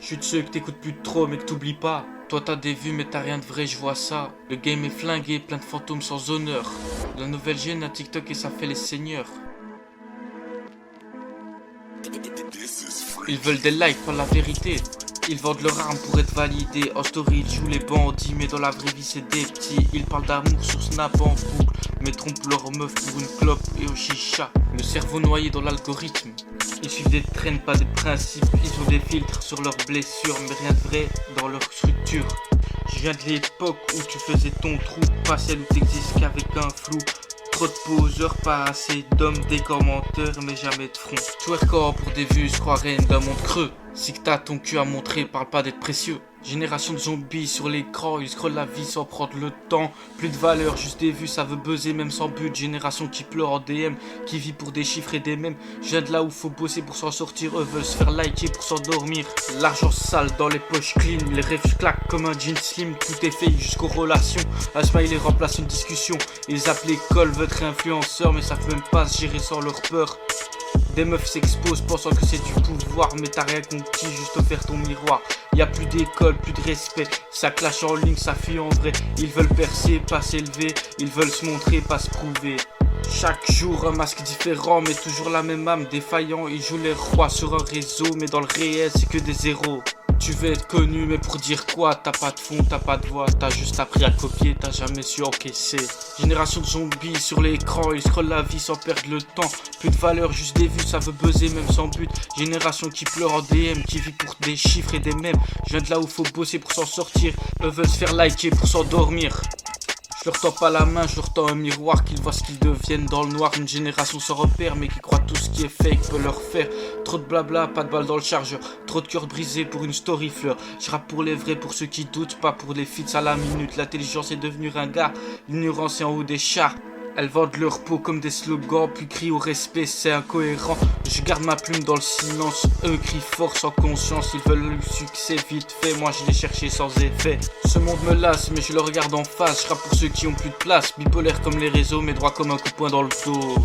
Je suis de ceux que t'écoutes plus trop mais que t'oublies pas. Toi t'as des vues mais t'as rien de vrai, je vois ça. Le game est flingué, plein de fantômes sans honneur. La nouvelle gêne à TikTok et ça fait les seigneurs. Ils veulent des likes, pas la vérité. Ils vendent leur arme pour être validés. En story ils jouent les bandits, mais dans la vraie vie c'est des petits. Ils parlent d'amour sur Snap en boucle, mais trompent leur meuf pour une clope et au chicha. Le cerveau noyé dans l'algorithme. Ils suivent des traînes, pas des principes. Ils ont des filtres sur leurs blessures, mais rien de vrai dans leur structure. Je viens de l'époque où tu faisais ton trou, pas celle où t'existes qu'avec un flou. Trop de poseurs, pas assez d'hommes, des commenteurs, mais jamais de front. Twerkant pour des vues, je croirais d'un monde creux. Si que t'as ton cul à montrer, parle pas d'être précieux. Génération de zombies sur l'écran, ils scrollent la vie sans prendre le temps. Plus de valeur, juste des vues, ça veut buzzer même sans but. Génération qui pleure en DM, qui vit pour des chiffres et des mèmes. Je viens de là où faut bosser pour s'en sortir, eux veulent se faire liker pour s'endormir. L'argent sale dans les poches clean, les rêves claquent comme un jean slim. Tout est fake jusqu'aux relations, un smiley remplace une discussion. Ils appellent l'école, veulent être influenceurs, mais savent même pas se gérer sans leur peur. Des meufs s'exposent pensant que c'est du pouvoir, mais t'as rien conquis, juste offert ton miroir. Y'a plus d'école, plus de respect, ça clash en ligne, ça fuit en vrai. Ils veulent percer, pas s'élever, ils veulent se montrer, pas se prouver. Chaque jour un masque différent, mais toujours la même âme défaillant. Ils jouent les rois sur un réseau, mais dans le réel c'est que des zéros. Tu veux être connu, mais pour dire quoi? T'as pas de fond, t'as pas de voix, t'as juste appris à copier, t'as jamais su encaisser. Génération de zombies sur l'écran, ils scrollent la vie sans perdre le temps. Plus de valeur, juste des vues, ça veut buzzer même sans but. Génération qui pleure en DM, qui vit pour des chiffres et des mèmes. Je viens de là où faut bosser pour s'en sortir, eux veulent se faire liker pour s'endormir. Je leur tends pas la main, je leur tends un miroir, qu'ils voient ce qu'ils deviennent dans le noir. Une génération sans repère, mais qui croit tout ce qui est fake peut leur faire. Trop de blabla, pas de balles dans le chargeur. Trop de cœurs brisés pour une story fleur. Je rappe pour les vrais, pour ceux qui doutent, pas pour les feats à la minute. L'intelligence est devenue ringard, l'ignorance est en haut des chars. Elles vendent leur peau comme des slogans, puis crient au respect, c'est incohérent. Je garde ma plume dans le silence, eux crient fort sans conscience. Ils veulent le succès vite fait, moi je l'ai cherché sans effet. Ce monde me lasse, mais je le regarde en face. Je rappe pour ceux qui ont plus de place, bipolaire comme les réseaux, mais droit comme un coup de poing dans le dos.